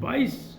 22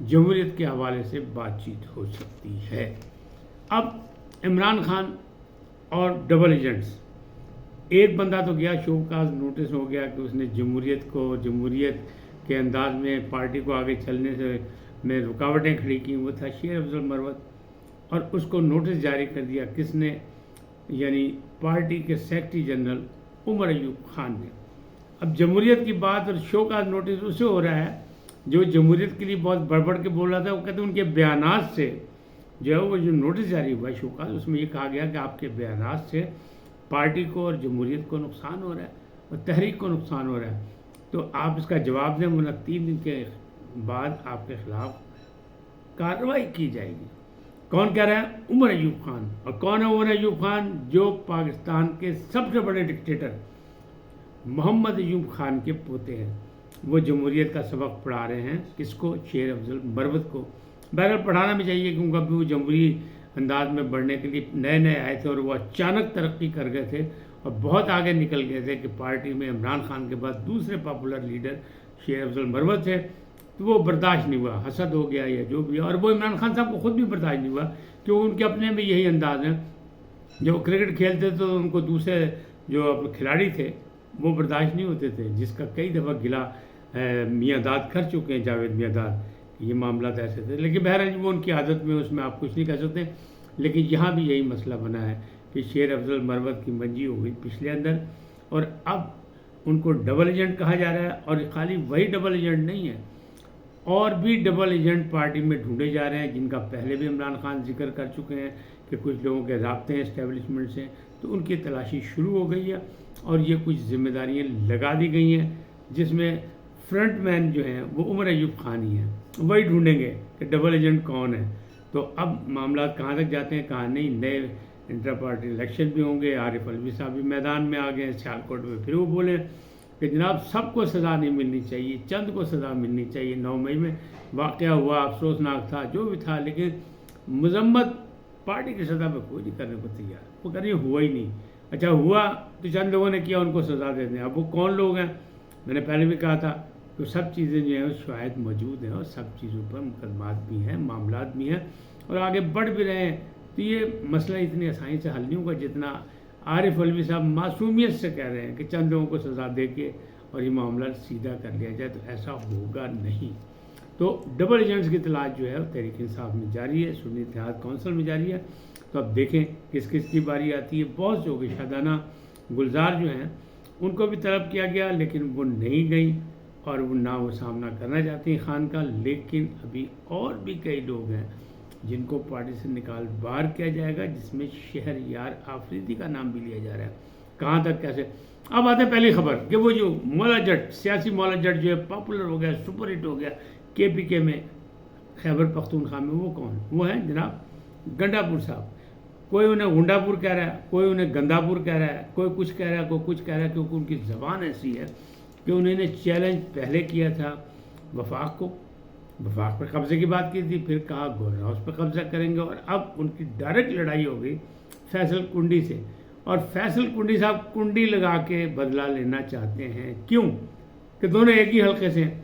جمہوریت کے حوالے سے بات چیت ہو سکتی ہے۔ اب عمران خان اور ڈبل ایجنٹس، ایک بندہ تو گیا، شو کاز نوٹس ہو گیا کہ اس نے جمہوریت کے انداز میں پارٹی کو آگے چلنے سے میں رکاوٹیں کھڑی کی، وہ تھا شیر افضل مروت، اور اس کو نوٹس جاری کر دیا کس نے؟ یعنی پارٹی کے سیکرٹری جنرل عمر ایوب خان نے۔ اب جمہوریت کی بات اور شو کاز نوٹس اسے ہو رہا ہے جو جمہوریت کے لیے بہت بڑھ کے بول رہا تھا، وہ کہتے ہیں ان کے بیانات سے جو ہے وہ جو نوٹس جاری ہوا ہے شو کاز، اس میں یہ کہا گیا کہ آپ کے بیانات سے پارٹی کو اور جمہوریت کو نقصان ہو رہا ہے اور تحریک کو نقصان ہو رہا ہے، تو آپ اس کا جواب دیں ورنہ 3 دن کے بعد آپ کے خلاف کارروائی کی جائے گی۔ کون کہہ رہا ہے؟ عمر ایوب خان۔ اور کون ہے عمر ایوب خان؟ جو پاکستان کے سب سے بڑے ڈکٹیٹر محمد ایوب خان کے پوتے ہیں، وہ جمہوریت کا سبق پڑھا رہے ہیں کس کو؟ شیر افضل مروت کو۔ بہرحال پڑھانا بھی چاہیے کیونکہ ابھی وہ جمہوری انداز میں بڑھنے کے لیے نئے آئے تھے اور وہ اچانک ترقی کر گئے تھے اور بہت آگے نکل گئے تھے کہ پارٹی میں عمران خان کے بعد دوسرے پاپولر لیڈر شیر افضل مروت تھے، تو وہ برداشت نہیں ہوا، حسد ہو گیا یا جو بھی، اور وہ عمران خان صاحب کو خود بھی برداشت نہیں ہوا کیونکہ ان کے اپنے میں یہی انداز ہیں، جب کرکٹ کھیلتے تو ان کو دوسرے جو کھلاڑی تھے وہ برداشت نہیں ہوتے تھے، جس کا کئی دفعہ گلا میاں داد کر چکے ہیں، جاوید میاں داد، یہ معاملات ایسے تھے، لیکن بہرحال وہ ان کی عادت میں، اس میں آپ کچھ نہیں کہہ سکتے۔ لیکن یہاں بھی یہی مسئلہ بنا ہے کہ شیر افضل مروت کی منجی ہو گئی پچھلے اندر، اور اب ان کو ڈبل ایجنٹ کہا جا رہا ہے، اور خالی وہی ڈبل ایجنٹ نہیں ہے، اور بھی ڈبل ایجنٹ پارٹی میں ڈھونڈے جا رہے ہیں، جن کا پہلے بھی عمران خان ذکر کر چکے ہیں کہ کچھ لوگوں کے رابطے ہیں اسٹیبلشمنٹ سے، تو ان کی تلاشی شروع ہو گئی ہے اور یہ کچھ ذمہ داریاں لگا دی گئی ہیں، جس میں فرنٹ مین جو ہیں وہ عمر ایوب خان ہی ہیں، وہی ڈھونڈیں گے کہ ڈبل ایجنٹ کون ہے۔ تو اب معاملات کہاں تک جاتے ہیں کہاں نہیں، نئے انٹر پارٹی الیکشن بھی ہوں گے، عارف الوی صاحب بھی میدان میں آ گئے ہیں سیالکوٹ میں، پھر وہ بولیں کہ جناب سب کو سزا نہیں ملنی چاہیے، چند کو سزا ملنی چاہیے۔ 9 مئی میں واقعہ ہوا، افسوسناک تھا، جو بھی تھا، لیکن مذمت پارٹی کی سطح پہ کوئی نہیں کرنے کو تیار، وہ کہہ رہی ہوا ہی نہیں۔ اچھا ہوا تو چند لوگوں نے کیا، ان کو سزا دے دیں۔ اب وہ کون لوگ ہیں؟ میں نے پہلے بھی کہا تھا کہ سب چیزیں جو ہیں شاید موجود ہیں اور سب چیزوں پر مقدمات بھی ہیں، معاملات بھی ہیں اور آگے بڑھ بھی رہے ہیں، تو یہ مسئلہ اتنی آسانی سے حل نہیں ہوگا جتنا عارف الوی صاحب معصومیت سے کہہ رہے ہیں کہ چند لوگوں کو سزا دے کے اور یہ معاملہ سیدھا کر لیا جائے، تو ایسا ہوگا نہیں۔ تو ڈبل ایجنٹس کی تلاش جو ہے وہ تحریک انصاف میں جاری ہے، سنی اتحاد کونسل میں جاری ہے، تو اب دیکھیں کس کس کی باری آتی ہے۔ بہت سے ہو گئی، شادانہ گلزار جو ہیں ان کو بھی طلب کیا گیا لیکن وہ نہیں گئی اور وہ نہ وہ سامنا کرنا چاہتی ہیں خان کا، لیکن ابھی اور بھی کئی لوگ ہیں جن کو پارٹی سے نکال باہر کیا جائے گا، جس میں شہر یار آفریدی کا نام بھی لیا جا رہا ہے۔ کہاں تک کیسے؟ اب آتے پہلی خبر کہ وہ جو مولا جٹ، سیاسی مولا جٹ جو ہے پاپولر ہو گیا، سپر ہٹ ہو گیا کے پی کے میں، خیبر پختونخوا میں، وہ کون؟ وہ ہیں جناب گنڈا پور صاحب۔ کوئی انہیں گنڈا پور کہہ رہا ہے، کوئی انہیں گندا پور کہہ رہا ہے، کوئی کچھ کہہ رہا ہے، کوئی کچھ کہہ رہا ہے، کیونکہ ان کی زبان ایسی ہے کہ انہوں نے چیلنج پہلے کیا تھا وفاق کو، وفاق پر قبضے کی بات کی تھی، پھر کہا گورنر ہاؤس پہ قبضہ کریں گے، اور اب ان کی ڈائریکٹ لڑائی ہو گئی فیصل کنڈی سے، اور فیصل کنڈی صاحب کنڈی لگا کے بدلہ لینا چاہتے ہیں۔ کیوں؟ کہ دونوں ایک ہی حلقے سے ہیں۔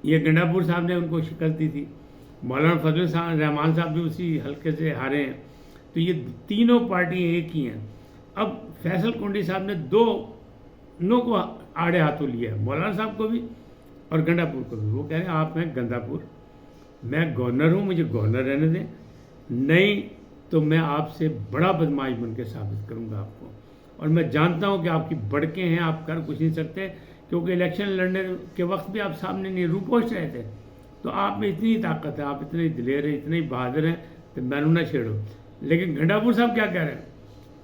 یہ گنڈا پور صاحب نے ان کو شکست دی تھی، مولانا فضل الرحمان صاحب بھی اسی حلقے سے ہارے ہیں، تو یہ تینوں پارٹی ایک ہی ہیں۔ اب فیصل کنڈی صاحب نے دونوں کو آڑے ہاتھوں لیا ہے، مولانا صاحب کو بھی اور گنڈا پور کو بھی۔ وہ کہہ رہے ہیں آپ ہیں گندا پور، میں گورنر ہوں، مجھے گورنر رہنے دیں، نہیں تو میں آپ سے بڑا بدماش بن کے ثابت کروں گا آپ کو، اور میں جانتا ہوں کہ آپ کی بڑکیں ہیں، آپ کر کچھ نہیں سکتے، کیونکہ الیکشن لڑنے کے وقت بھی آپ سامنے نہیں روپوش رہے تھے، تو آپ میں اتنی طاقت ہے، آپ اتنے دلیر ہیں، اتنے بہادر ہیں، تو میں نہ چھیڑو۔ لیکن گنڈا پور صاحب کیا کہہ رہے ہیں؟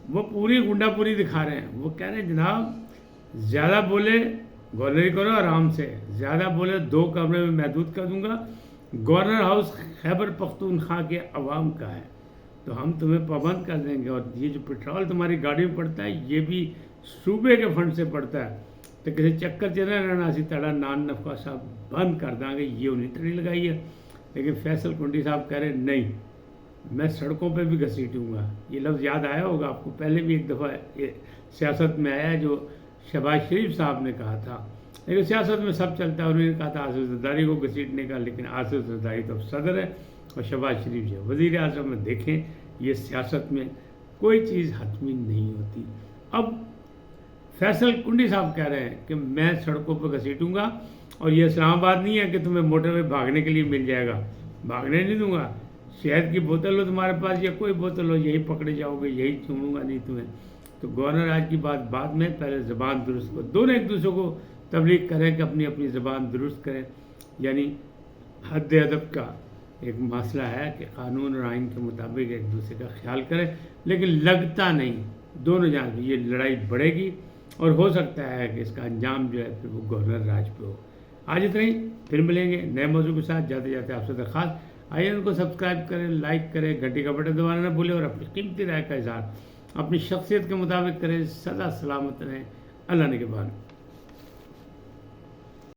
وہ پوری گنڈا پوری دکھا رہے ہیں، وہ کہہ رہے ہیں جناب زیادہ بولے گورنری کرو آرام سے، زیادہ بولے 2 کمرے میں محدود کر دوں گا، گورنر ہاؤس خیبر پختونخوا کے عوام کا ہے، تو ہم تمہیں پابند کر دیں گے، اور یہ جو پیٹرول تمہاری گاڑی میں پڑتا ہے یہ بھی صوبے کے فنڈ سے پڑتا ہے، تو کسی چکر چلے رہنا اسی تڑا نان نفقہ صاحب بند کر دیں گے، یہ انہیں تڑی لگائی ہے۔ لیکن فیصل کنڈی صاحب کہہ رہے نہیں، میں سڑکوں پہ بھی گھسیٹوں گا۔ یہ لفظ یاد آیا ہوگا آپ کو، پہلے بھی ایک دفعہ سیاست میں آیا جو شہباز شریف صاحب نے کہا تھا لیکن سیاست میں سب چلتا ہے. انہوں نے کہا تھا آصف زرداری کو گھسیٹنے کا، لیکن آصف زرداری تو صدر ہے اور شہباز شریف جو وزیر اعظم میں. دیکھیں یہ سیاست میں کوئی چیز حتمی نہیں ہوتی. اب فیصل کنڈی صاحب کہہ رہے ہیں کہ میں سڑکوں پہ گھسیٹوں گا، اور یہ اسلام آباد نہیں ہے کہ تمہیں موٹر میں بھاگنے کے لیے مل جائے گا، بھاگنے نہیں دوں گا. شہد کی بوتل ہو تمہارے پاس یا کوئی بوتل ہو، یہی پکڑے جاؤ گے، یہی چھوڑوں گا نہیں تمہیں. تو گورنر آج کی بات بعد میں، پہلے زبان درست کو دونوں ایک دوسرے کو تبلیغ کریں کہ اپنی اپنی زبان درست کریں. یعنی حد ادب کا ایک مسئلہ ہے کہ قانون اور آئین کے مطابق ایک دوسرے کا خیال کریں، لیکن لگتا نہیں دونوں جانب یہ لڑائی بڑھے گی، اور ہو سکتا ہے کہ اس کا انجام جو ہے پھر وہ گورنر راج پہ ہو. آج اتنا ہی، پھر ملیں گے نئے موضوع کے ساتھ. جاتے جاتے آپ سے درخواست، آئیے ان کو سبسکرائب کریں، لائک کریں، گھنٹی کا بٹن دبانا نہ بھولیں، اور اپنی قیمتی رائے کا اظہار اپنی شخصیت کے مطابق کریں. سدا سلامت رہیں. اللہ نگہبان.